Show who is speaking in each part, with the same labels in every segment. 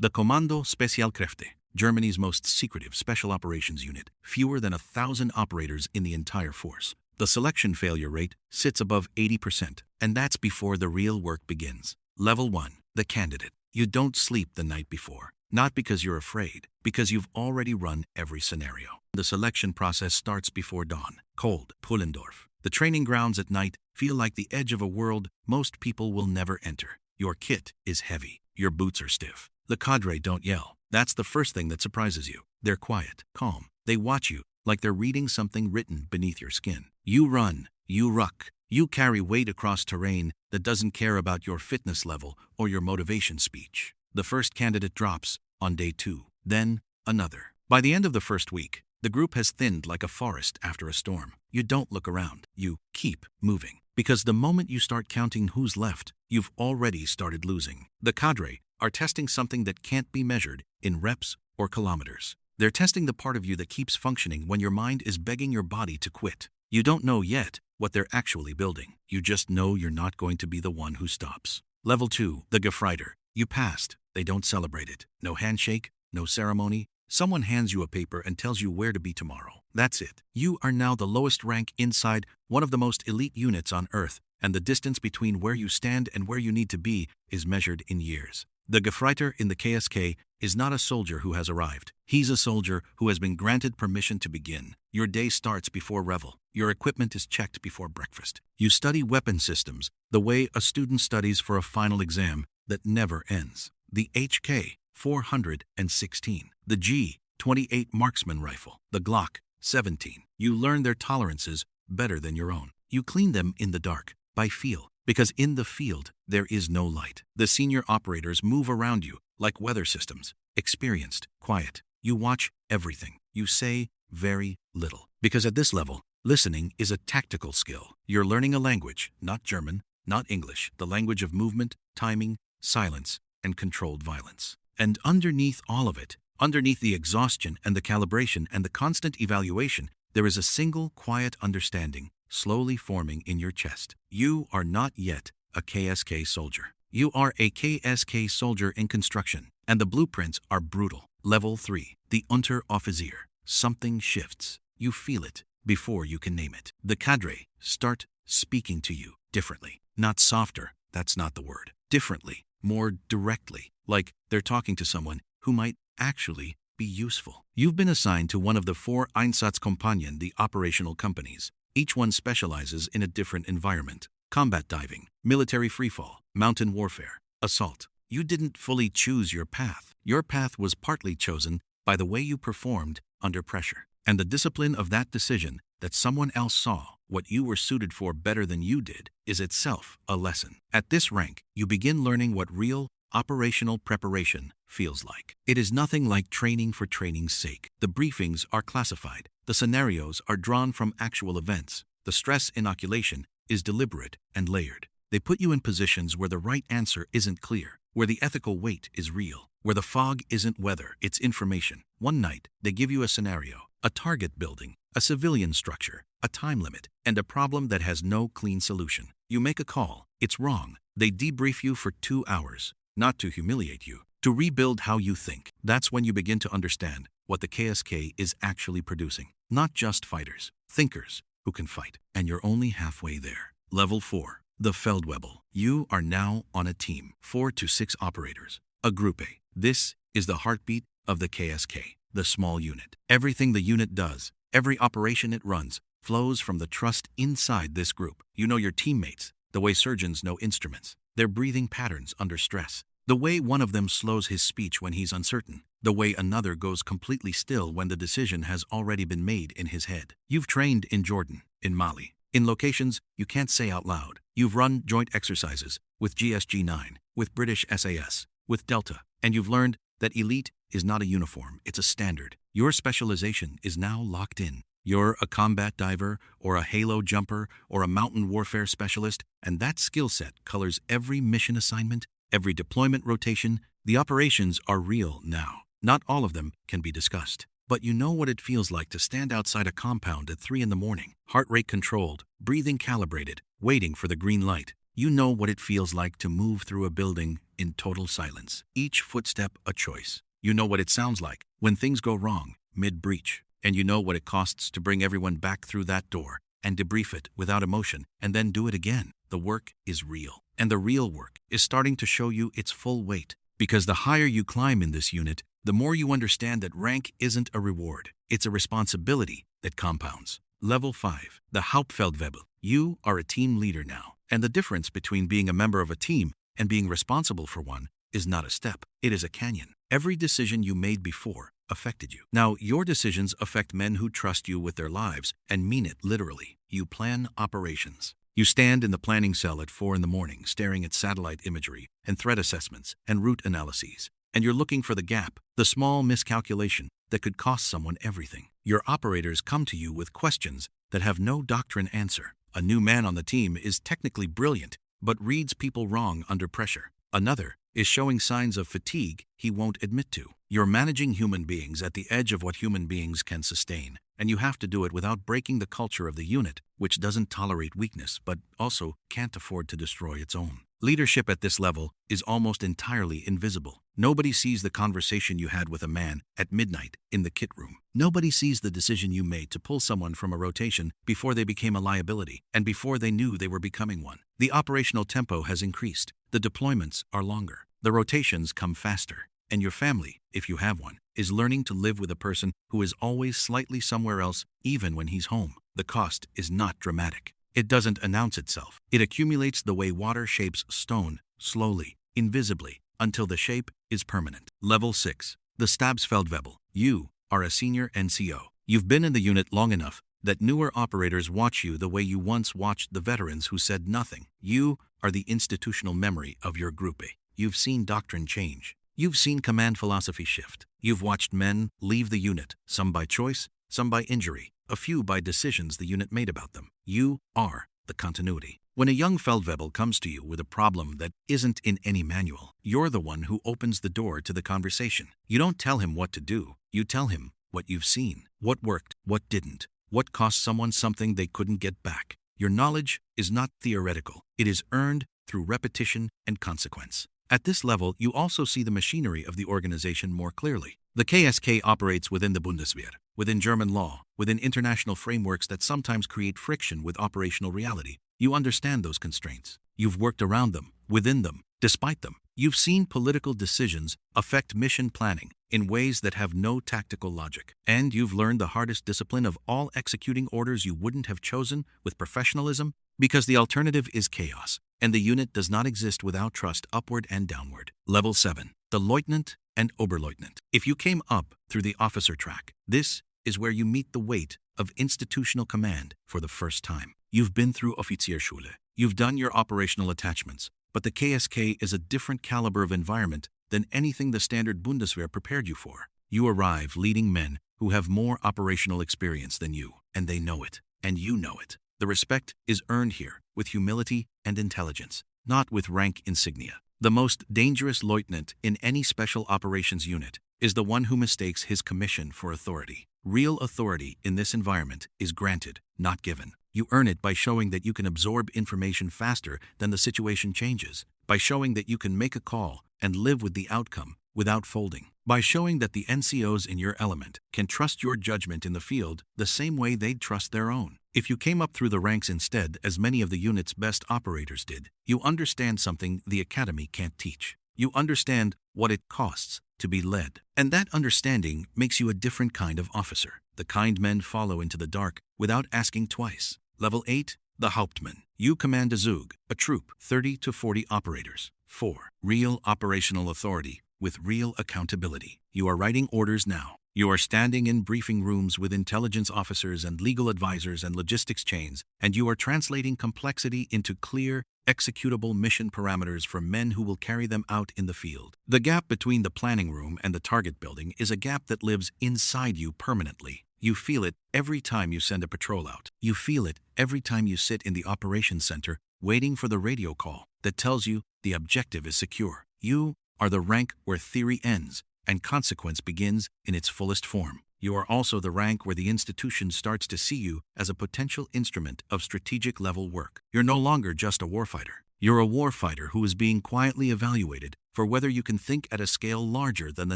Speaker 1: The Kommando Spezialkräfte, Germany's most secretive special operations unit, fewer than 1,000 operators in the entire force. The selection failure rate sits above 80%, and that's before the real work begins. Level 1. The candidate. You don't sleep the night before. Not because you're afraid, because you've already run every scenario. The selection process starts before dawn. Cold, Pullendorf. The training grounds at night feel like the edge of a world most people will never enter. Your kit is heavy. Your boots are stiff. The cadre don't yell. That's the first thing that surprises you. They're quiet, calm. They watch you like they're reading something written beneath your skin. You run, you ruck, you carry weight across terrain that doesn't care about your fitness level or your motivation speech. The first candidate drops on day 2, then another. By the end of the first week, the group has thinned like a forest after a storm. You don't look around. You keep moving. Because the moment you start counting who's left, you've already started losing. The cadre are testing something that can't be measured in reps or kilometers. They're testing the part of you that keeps functioning when your mind is begging your body to quit. You don't know yet what they're actually building. You just know you're not going to be the one who stops. Level 2, the Gefreiter. You passed. They don't celebrate it. No handshake, no ceremony. Someone hands you a paper and tells you where to be tomorrow. That's it. You are now the lowest rank inside one of the most elite units on Earth, and the distance between where you stand and where you need to be is measured in years. The Gefreiter in the KSK is not a soldier who has arrived. He's a soldier who has been granted permission to begin. Your day starts before revel. Your equipment is checked before breakfast. You study weapon systems the way a student studies for a final exam that never ends. The HK 416, the G28 marksman rifle, the Glock 17. You learn their tolerances better than your own. You clean them in the dark, by feel, because in the field there is no light. The senior operators move around you like weather systems, experienced, quiet. You watch everything. You say very little. Because at this level, listening is a tactical skill. You're learning a language, not German, not English, the language of movement, timing, silence, and controlled violence. And underneath all of it, underneath the exhaustion and the calibration and the constant evaluation, there is a single quiet understanding slowly forming in your chest. You are not yet a KSK soldier. You are a KSK soldier in construction, and the blueprints are brutal. Level 3, the Unteroffizier. Something shifts. You feel it before you can name it. The cadre start speaking to you differently. Not softer, that's not the word. Differently, more directly, like they're talking to someone who might actually be useful. You've been assigned to one of the 4 Einsatzkompagnen, the operational companies. Each one specializes in a different environment. Combat diving, military freefall, mountain warfare, assault. You didn't fully choose your path. Your path was partly chosen by the way you performed under pressure. And the discipline of that decision, that someone else saw what you were suited for better than you did, is itself a lesson. At this rank, you begin learning what real operational preparation feels like. It is nothing like training for training's sake. The briefings are classified. The scenarios are drawn from actual events. The stress inoculation is deliberate and layered. They put you in positions where the right answer isn't clear, where the ethical weight is real, where the fog isn't weather, it's information. One night, they give you a scenario, a target building, a civilian structure, a time limit, and a problem that has no clean solution. You make a call. It's wrong. They debrief you for 2 hours, not to humiliate you, to rebuild how you think. That's when you begin to understand what the KSK is actually producing. Not just fighters, thinkers who can fight. And you're only halfway there. Level 4, the Feldwebel. You are now on a team, 4 to 6 operators, a Group A. This is the heartbeat of the KSK, the small unit. Everything the unit does, every operation it runs, flows from the trust inside this group. You know your teammates, the way surgeons know instruments, their breathing patterns under stress, the way one of them slows his speech when he's uncertain, the way another goes completely still when the decision has already been made in his head. You've trained in Jordan, in Mali, in locations you can't say out loud. You've run joint exercises with GSG-9, with British SAS, with Delta, and you've learned that elite is not a uniform, it's a standard. Your specialization is now locked in. You're a combat diver, or a halo jumper, or a mountain warfare specialist, and that skill set colors every mission assignment, every deployment rotation. The operations are real now. Not all of them can be discussed. But you know what it feels like to stand outside a compound at 3 in the morning, heart rate controlled, breathing calibrated, waiting for the green light. You know what it feels like to move through a building in total silence, each footstep a choice. You know what it sounds like when things go wrong mid-breach, and you know what it costs to bring everyone back through that door and debrief it without emotion and then do it again. The work is real, and the real work is starting to show you its full weight. Because the higher you climb in this unit, the more you understand that rank isn't a reward, it's a responsibility that compounds. Level 5, the Hauptfeldwebel. You are a team leader now, and the difference between being a member of a team and being responsible for one is not a step, it is a canyon. Every decision you made before affected you. Now, your decisions affect men who trust you with their lives and mean it literally. You plan operations. You stand in the planning cell at 4 in the morning, staring at satellite imagery and threat assessments and route analyses. And you're looking for the gap, the small miscalculation that could cost someone everything. Your operators come to you with questions that have no doctrine answer. A new man on the team is technically brilliant, but reads people wrong under pressure. Another is showing signs of fatigue he won't admit to. You're managing human beings at the edge of what human beings can sustain, and you have to do it without breaking the culture of the unit, which doesn't tolerate weakness but also can't afford to destroy its own. Leadership at this level is almost entirely invisible. Nobody sees the conversation you had with a man at midnight in the kit room. Nobody sees the decision you made to pull someone from a rotation before they became a liability and before they knew they were becoming one. The operational tempo has increased. The deployments are longer. The rotations come faster. And your family, if you have one, is learning to live with a person who is always slightly somewhere else, even when he's home. The cost is not dramatic. It doesn't announce itself. It accumulates the way water shapes stone, slowly, invisibly, until the shape is permanent. Level 6. The Stabsfeldwebel. You are a senior NCO. You've been in the unit long enough that newer operators watch you the way you once watched the veterans who said nothing. You are the institutional memory of your group. You've seen doctrine change. You've seen command philosophy shift. You've watched men leave the unit, some by choice, some by injury, a few by decisions the unit made about them. You are the continuity. When a young Feldwebel comes to you with a problem that isn't in any manual, you're the one who opens the door to the conversation. You don't tell him what to do. You tell him what you've seen, what worked, what didn't, what cost someone something they couldn't get back. Your knowledge is not theoretical. It is earned through repetition and consequence. At this level, you also see the machinery of the organization more clearly. The KSK operates within the Bundeswehr, within German law, within international frameworks that sometimes create friction with operational reality. You understand those constraints. You've worked around them, within them, despite them. You've seen political decisions affect mission planning in ways that have no tactical logic. And you've learned the hardest discipline of all, executing orders you wouldn't have chosen with professionalism, because the alternative is chaos, and the unit does not exist without trust upward and downward. Level 7. The Leutnant and Oberleutnant. If you came up through the officer track, this is where you meet the weight of institutional command for the first time. You've been through Offizierschule. You've done your operational attachments, but the KSK is a different caliber of environment than anything the standard Bundeswehr prepared you for. You arrive leading men who have more operational experience than you, and they know it, and you know it. The respect is earned here with humility and intelligence, not with rank insignia. The most dangerous lieutenant in any special operations unit is the one who mistakes his commission for authority. Real authority in this environment is granted, not given. You earn it by showing that you can absorb information faster than the situation changes, by showing that you can make a call and live with the outcome without folding, by showing that the NCOs in your element can trust your judgment in the field the same way they'd trust their own. If you came up through the ranks instead, as many of the unit's best operators did, you understand something the academy can't teach. You understand what it costs to be led. And that understanding makes you a different kind of officer, the kind men follow into the dark without asking twice. Level 8, the Hauptmann. You command a Zug, a troop, 30 to 40 operators. 4. Real operational authority with real accountability. You are writing orders now. You are standing in briefing rooms with intelligence officers and legal advisors and logistics chains, and you are translating complexity into clear, executable mission parameters for men who will carry them out in the field. The gap between the planning room and the target building is a gap that lives inside you permanently. You feel it every time you send a patrol out. You feel it every time you sit in the operations center waiting for the radio call that tells you the objective is secure. You are the rank where theory ends and consequence begins in its fullest form. You are also the rank where the institution starts to see you as a potential instrument of strategic level work. You're no longer just a warfighter. You're a warfighter who is being quietly evaluated for whether you can think at a scale larger than the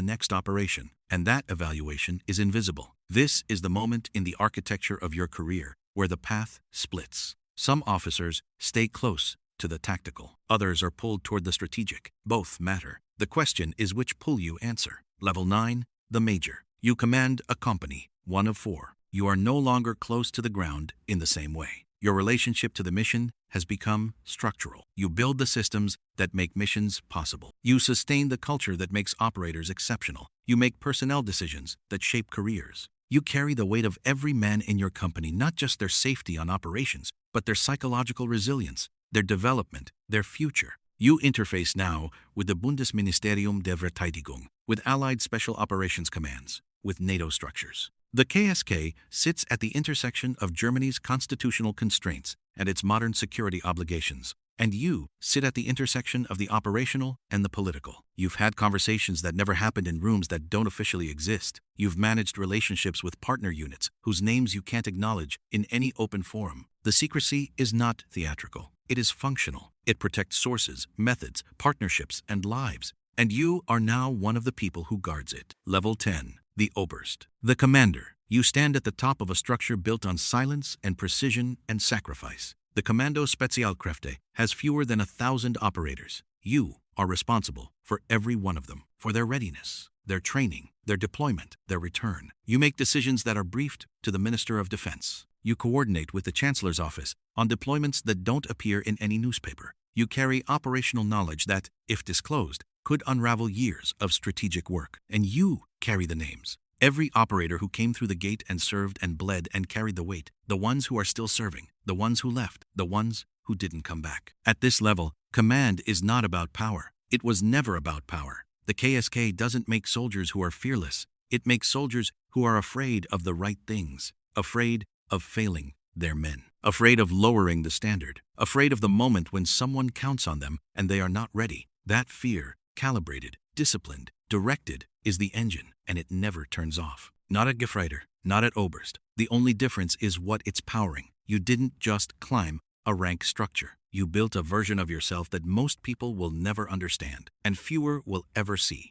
Speaker 1: next operation, and that evaluation is invisible. This is the moment in the architecture of your career where the path splits. Some officers stay close to the tactical. Others are pulled toward the strategic. Both matter. The question is which pull you answer. Level 9, the Major. You command a company, one of 4. You are no longer close to the ground in the same way. Your relationship to the mission has become structural. You build the systems that make missions possible. You sustain the culture that makes operators exceptional. You make personnel decisions that shape careers. You carry the weight of every man in your company, not just their safety on operations, but their psychological resilience, their development, their future. You interface now with the Bundesministerium der Verteidigung, with Allied Special Operations Commands, with NATO structures. The KSK sits at the intersection of Germany's constitutional constraints and its modern security obligations, and you sit at the intersection of the operational and the political. You've had conversations that never happened in rooms that don't officially exist. You've managed relationships with partner units whose names you can't acknowledge in any open forum. The secrecy is not theatrical. It is functional. It protects sources, methods, partnerships, and lives. And you are now one of the people who guards it. Level 10. The Oberst. The commander. You stand at the top of a structure built on silence and precision and sacrifice. The Kommando Spezialkräfte has fewer than 1,000 operators. You are responsible for every one of them, for their readiness, their training, their deployment, their return. You make decisions that are briefed to the Minister of Defense. You coordinate with the Chancellor's office on deployments that don't appear in any newspaper. You carry operational knowledge that, if disclosed, could unravel years of strategic work. And you carry the names. Every operator who came through the gate and served and bled and carried the weight. The ones who are still serving. The ones who left. The ones who didn't come back. At this level, command is not about power. It was never about power. The KSK doesn't make soldiers who are fearless. It makes soldiers who are afraid of the right things. Afraid of failing their men. Afraid of lowering the standard. Afraid of the moment when someone counts on them and they are not ready. That fear, calibrated, disciplined, directed, is the engine, and it never turns off. Not at Gefreiter, not at Oberst. The only difference is what it's powering. You didn't just climb a rank structure. You built a version of yourself that most people will never understand, and fewer will ever see.